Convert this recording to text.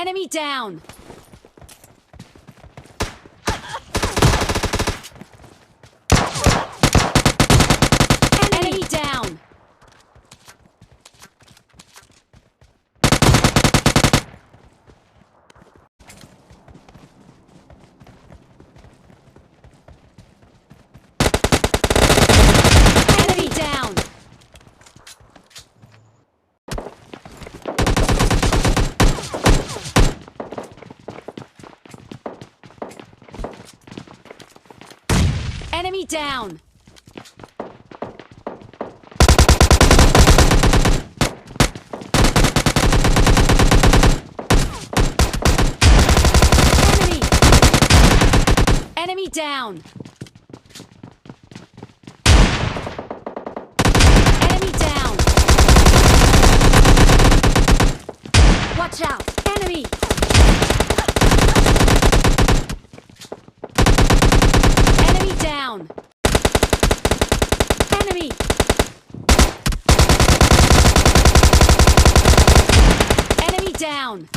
Enemy down! Enemy down! Enemy down! Enemy down! Enemy down! Enemy down! Watch out! Enemy! Enemy down! Enemy! Enemy down!